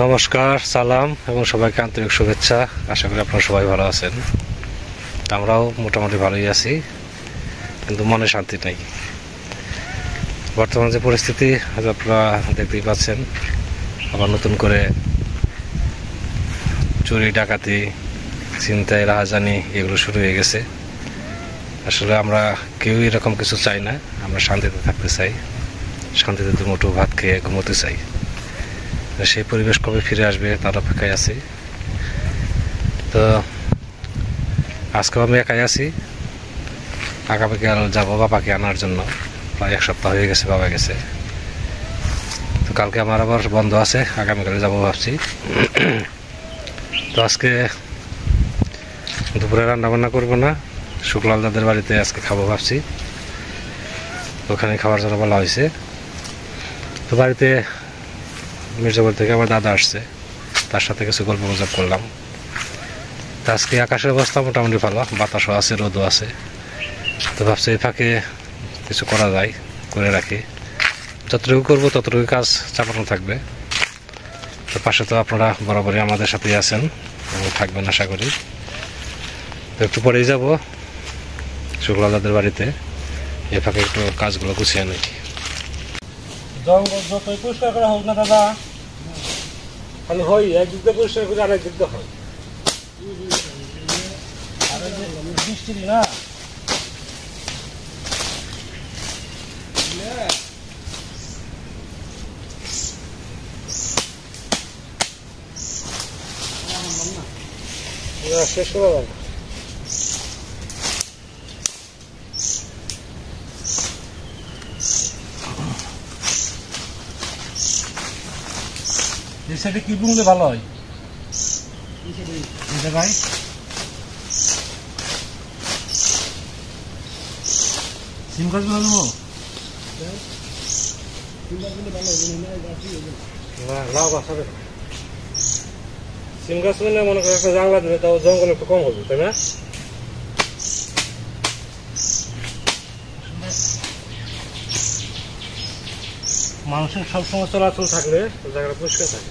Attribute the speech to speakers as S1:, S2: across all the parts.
S1: নমস্কার, সালাম এবং সবাইকে আন্তরিক শুভেচ্ছা। আশা করি আপনারা সবাই ভালো আছেন। আমরাও মোটামুটি ভালোই আছি, কিন্তু মনে শান্তি নেই। বর্তমান যে পরিস্থিতি আপনারা দেখতেই পাচ্ছেন, আবার নতুন করে চুরি, ডাকাতি, ছিনতাই, রাহাজানি এগুলো শুরু হয়ে গেছে। আসলে আমরা কেউ এরকম কিছু চাই না। আমরা শান্তিতে থাকতে চাই, শান্তিতে দুমুঠো ভাত খেয়ে ঘুমোতে চাই। সেই পরিবেশ কবে ফিরে আসবে তার অপেক্ষায় আছি। তো আজকেও আমি একাই আছি। আগামীকাল যাবো বাবাকে আনার জন্য। প্রায় এক সপ্তাহ হয়ে গেছে বাবা গেছে। তো কালকে আমার আবার বন্ধ আছে, আগামীকালে যাবো ভাবছি। তো আজকে দুপুরে রান্নাবান্না করবো না, শুক্লাল দাদের বাড়িতে আজকে খাবো ভাবছি। ওখানে খাওয়ার জন্য বলা হয়েছে। তো বাড়িতে মির্জাপুর থেকে আমার দাদা আসছে, তার সাথে কিছু গল্প গুজব করলাম। তো আজকে আকাশের অবস্থা মোটামুটি ভালো, বাতাসও আছে, রোদও আছে। তো ভাবছি এই ফাঁকে কিছু করা যায়, করে রাখি। যতটুকু করবো ততটুকু কাজ চাপানো থাকবে। তো পাশে তো আপনারা বরাবরই আমাদের সাথেই আছেন এবং থাকবেন আশা করি। তো একটু পরেই যাবো শুক্লা দাদের বাড়িতে। এই ফাঁকে একটু কাজগুলো গুছিয়ে নিই।
S2: জঙ্গল যতই পরিষ্কার করা হোক না দাদা, খালি হয় একদিক দিয়ে পরিষ্কার করে আরেক দিক দিয়ে হয়। বৃষ্টি না শেষ করা যায়। এই সাইডে কি বুনলে ভালো হয়? এই জায়গায় সিম গাছ গুলো দেবো না, লাউ গাছ হবে। সিম গাছ মানে মনে করেন একটা জানলা দিলে তাও জঙ্গল একটু কম হবে, তাই না? মানুষের সবসময় চলাচল থাকলে জায়গাটা পরিষ্কার থাকে।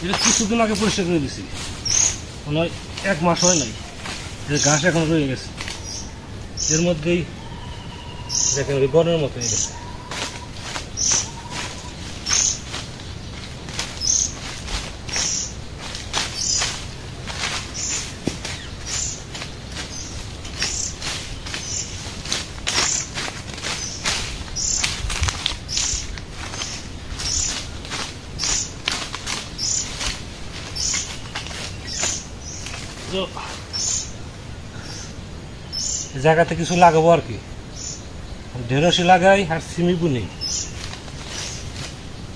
S2: এটা কিছুদিন আগে পরিষ্কার করে দিছি, মনে হয় 1 মাস হয় নাই। ঘাস এখন রয়ে গেছে, এর মধ্যেই দেখেন ওই বনের মতো হয়ে গেছে। জায়গাতে কিছু লাগাবো আর কি, ঢেঁড়সই লাগাই আর সিমি বুনি।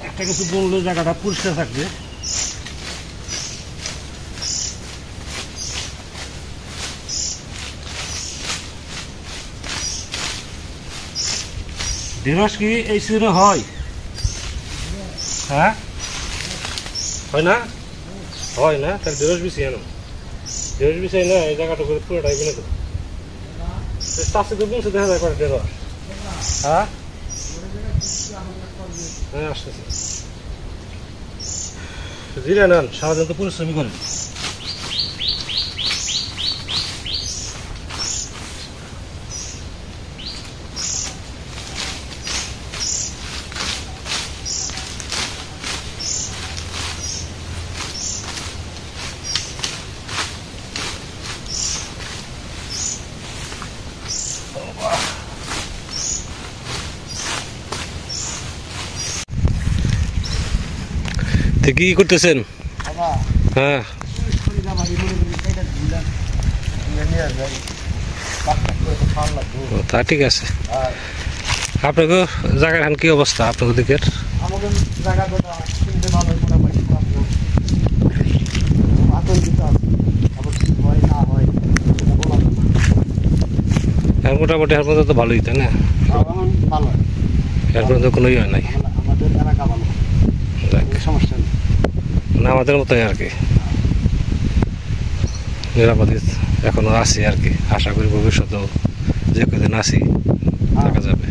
S2: একটা কিছু বুনলে জায়গাটা পরিষ্কার থাকবে। ঢেঁড়স কি এই সিজনে হয়? হ্যাঁ, হয় না? হয় না, তাহলে ঢেঁড়স বিছিয়ে আনো। ঢেঁড়স বিছাই না এই জায়গাটা করে পুরোটাই বিনে দেবো। চাষে তো বুনছে দেখা যায় করে ঢেঁড়স। হ্যাঁ হ্যাঁ, আসতেছে। জিরে নেন, সারাদিন তো পরিশ্রমী করেন।
S1: কি করতেছেন? হ্যাঁ, তা ঠিক আছে। আপনাকে জায়গার এখন কি অবস্থা আপনাদের দিকের? মোটামুটি এর মধ্যে তো ভালোই, তাই না? এর মধ্যে কোনো ইয়ে নাই। মানে আমাদের মতোই আর কি, নিরাপদে এখনো আছি আর কি। আশা করি ভবিষ্যতেও যে কদিন আছি থাকা যাবে।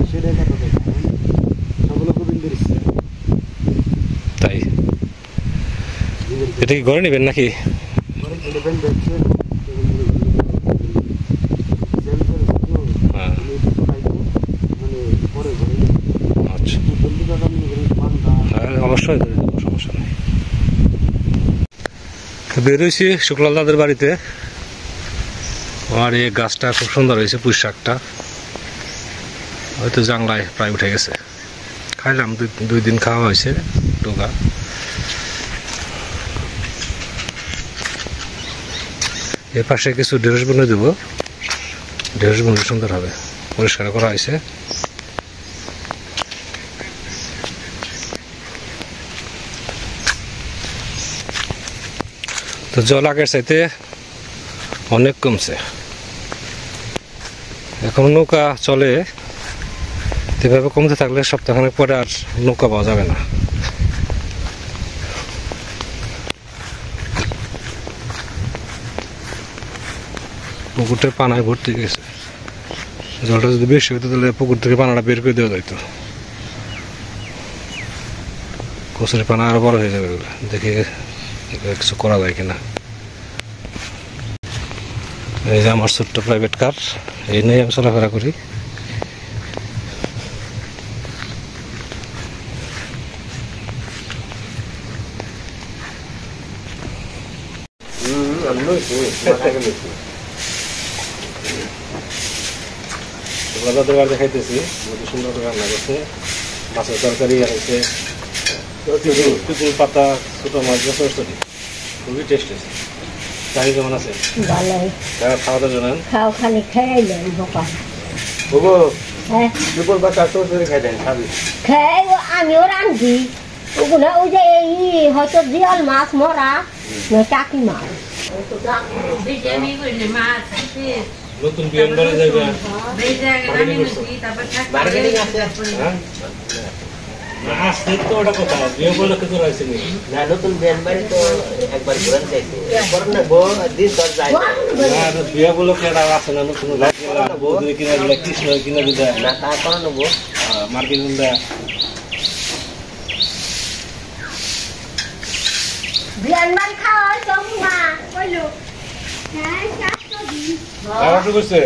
S1: তাই এটা কি ঘরে নেবেন নাকি? হ্যাঁ, আচ্ছা, হ্যাঁ অবশ্যই করে দেবো, সমস্যা নেই। বেরোইছি শুক্লাল দাদের বাড়িতে। আর এই গাছটা খুব সুন্দর হয়েছে, পুঁই শাকটা হয়তো জাংলায় প্রায় উঠে গেছে। খাইলাম, দুই দিন খাওয়া হয়েছে টোকা। এর পাশে কিছু ঢেঁড়স বনে দেবো, ঢেঁড়স বনে সুন্দর হবে, পরিষ্কার করা হয়েছে। তো জল আগের চাইতে অনেক কমছে, এখন নৌকা চলে। এভাবে কমতে থাকলে সপ্তাহখানেক পরে আর নৌকা পাওয়া যাবে না। পুকুরটার পানায় ভর্তি গেছে, জলটা যদি বেশি হতো তাহলে পুকুর থেকে পানাটা বের করে দেওয়া যাইতো। কচুরি পানা আরো বড় হয়ে যাবে, দেখে কিছু করা যায় কিনা। এই যে আমার ছোট্ট প্রাইভেট কার, এই নিয়ে আমি চলাফেরা করি। দেখাইতেছি সুন্দর করে রান্না করছে, মাছের তরকারি আছে, পিপুল পাতা, ছোট মাছ, খুবই টেস্ট হয়েছে। চাহি কেমন আছে? খাওয়া দাওয়া জানান?
S3: খাও খালি খেয়ে বোকা
S2: পিপুল পাতা চৌচুরি খাই দেন, খাবি?
S3: খেয়ে আমিও রান্ধি ওগুলো। ওই যে এই হয়তো জিয়াল মাছ মরা, টাকি মাছ।
S1: নতুন বিয়ান বানা যাবে। আসতে তো ওটা কথা বিয়ে বলে কিছু রয়েছে
S4: না, নতুন বিয়ান বাড়ি তো একবার ঘুরান চাইছে, করেন না বউ দিন তোর যায় না।
S1: বিয়ে বলে কেনা আছে না, নতুন কিনা দিলে কৃষ্ণ কিনা দিলে
S4: না, তা করেন না বউ
S1: মার্কেট দেয়।
S3: বিয়ান বাড়ি খাওয়া মা কইলো হ্যাঁ চারশো দিন
S1: খাওয়া করছে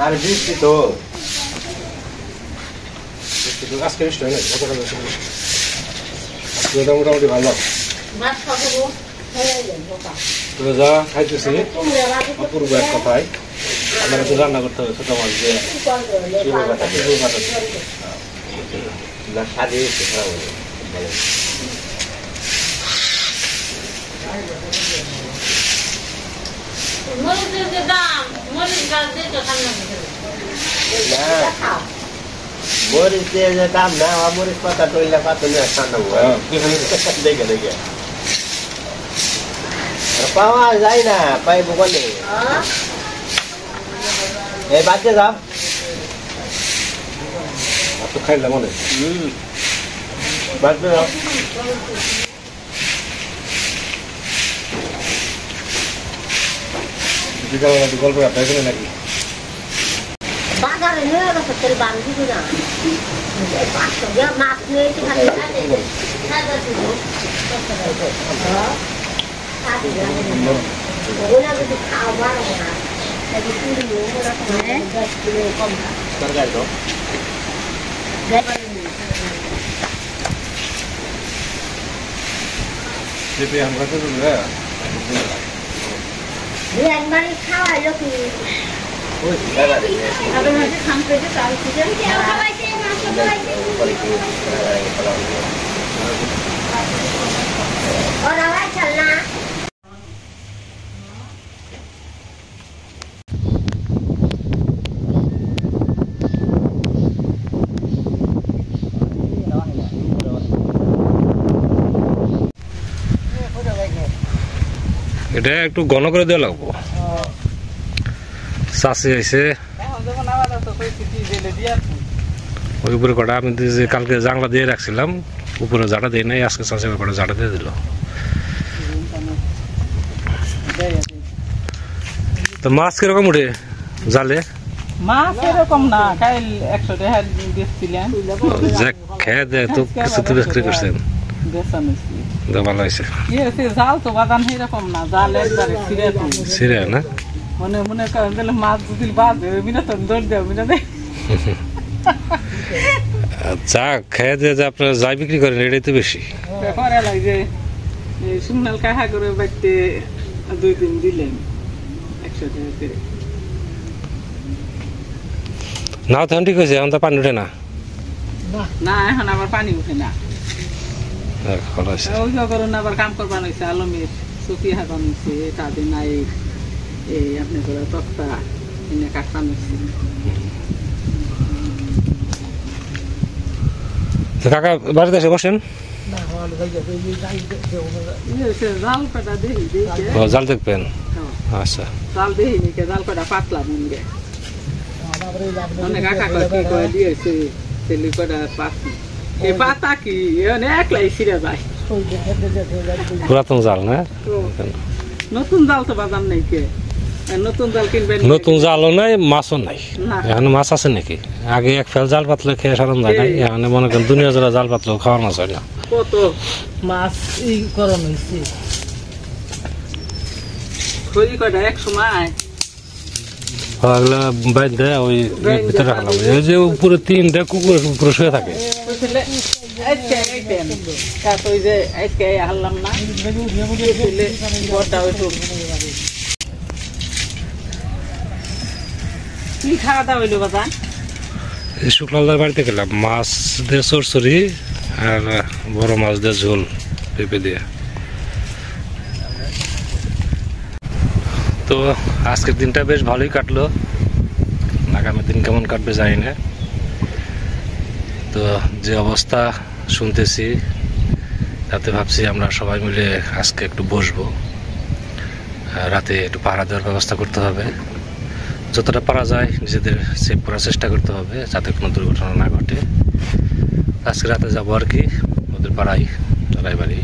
S4: আর বৃষ্টি তো
S1: আজকে মিষ্টি হয় না, মোটামুটি ভালো। তো যা খাইতেছি অপূর্ব এক কথায়, আপনারা তো রান্না করতে হবে ছোট মাছ দিয়ে
S4: না, সাদে খারাপ হবে। মরিচের যে দাম না, মরিচ পাতা টইলা পাতা নিয়ে ঠান্ডা দেখে দেখে পাওয়া যায় না, পাইব বলে এই বাচ্চা যাও
S1: তো খাইলাম অনেক।
S4: বাচ্চা যাও
S1: বিকালবেলা গল্প আপনার নাকি?
S3: বাজারে নিয়ে গেছে তেল বান্ধি না 500 টাকা মাছ নিয়ে খালি ওগুলা যদি খাওয়া না
S4: তরকারি তো
S1: আমরা তো
S3: বিয়ান বাড়ি খাওয়াইলো কি
S4: ওই দাদা রে
S3: ওরা চল না
S1: এটা একটু ঘন করে দেওয়া লাগবো। চাষি আইছে ওই উপরে কটা আমি যে কালকে জাংলা দিয়ে রাখছিলাম উপরে জাটা দিই নাই, আজকে চাষি কটা জাটা দিয়ে দিল। তো মাছ কিরকম উঠে জালে?
S5: মাছ এরকম না, কাল 100 টাকা দিচ্ছিলেন,
S1: খেয়ে দেয় তো কিছু তো বিক্রি করছেন, ভালো হয়েছে।
S5: জাল তো বাদান সেরকম না, জাল একবারে
S1: ছিঁড়ে না
S5: মনে মনে করেন মাছ যদি বাজে মিনা তো দৌড় দেয় মিনা দেয়।
S1: চা খেয়ে দিয়ে যে আপনারা যাই বিক্রি করেন এটাই তো বেশি
S5: করে লাগে। সুনাল কাহা করে বাড়তে 2 দিন দিলেন 100 টাকা করে।
S1: নাও তখন ঠিক হয়েছে, এখন তো পানি উঠে না।
S5: না এখন আবার পানি উঠে না,
S1: ভালো হয়েছে।
S5: ওই করুন আবার কাম করবার হয়েছে, আলমের চকি হাঁকান হয়েছে, তাদের নাই এই আপনি করে তক্তা এনে কাটান হয়েছে।
S1: কাকা বাড়িতে এসে বসেন,
S5: জাল কাটা দেখি
S1: জাল দেখবেন। আচ্ছা
S5: জাল দেখি নি, জাল কাটা পাতলা মন গে অনেক কাকা কি করে দিয়েছে তেলি কটা পাত এই পাতা কি একলাই ছিঁড়ে যায়।
S1: পুরাতন জাল না,
S5: নতুন জাল তো বাজার নেই কে, নতুন জাল কিনবেন?
S1: নতুন জালও নাই মাছও নাই। এখানে মাছ আছে নাকি? আগে এক ফেল জাল পাতলে খেয়ে সারান যায় নাই, এখানে মনে করেন দুনিয়া জোড়া জাল পাতলেও খাওয়ার মাছ হয় না।
S5: কত মাছ এই করণ হয়েছে খড়ি কটা এক সময়
S1: ওগুলা বাইন্ধে ওই ভিতরে রাখলাম। এই যে উপরে 3টা কুকুর উপরে শুয়ে থাকে,
S5: খাওয়া দাওয়া হইলো বাবা?
S1: শুক্লালদার বাড়িতে গেলাম, মাছ দিয়ে চরচড়ি আর বড় মাছ দিয়ে ঝোল পেঁপে দিয়ে। তো আজকের দিনটা বেশ ভালোই কাটলো, আগামী দিন কেমন কাটবে জানি না। তো যে অবস্থা শুনতেছি তাতে ভাবছি আমরা সবাই মিলে আজকে একটু বসবো, রাতে একটু পাহারা দেওয়ার ব্যবস্থা করতে হবে, যতটা পারা যায় নিজেদের সেভ করার চেষ্টা করতে হবে যাতে কোনো দুর্ঘটনা না ঘটে। আজকে রাতে যাবো আর কি ওদের পাড়ায় রায়বাড়ি,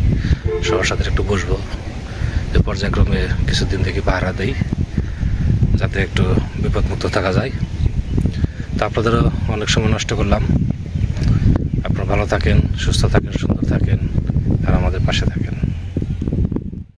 S1: সবার সাথে একটু বসবো, যে পর্যায়ক্রমে কিছুদিন থেকে পাহারা দেই যাতে একটু বিপদমুক্ত থাকা যায়। তো আপনাদেরও অনেক সময় নষ্ট করলাম, আপনারা ভালো থাকেন, সুস্থ থাকেন, সুন্দর থাকেন আর আমাদের পাশে থাকেন।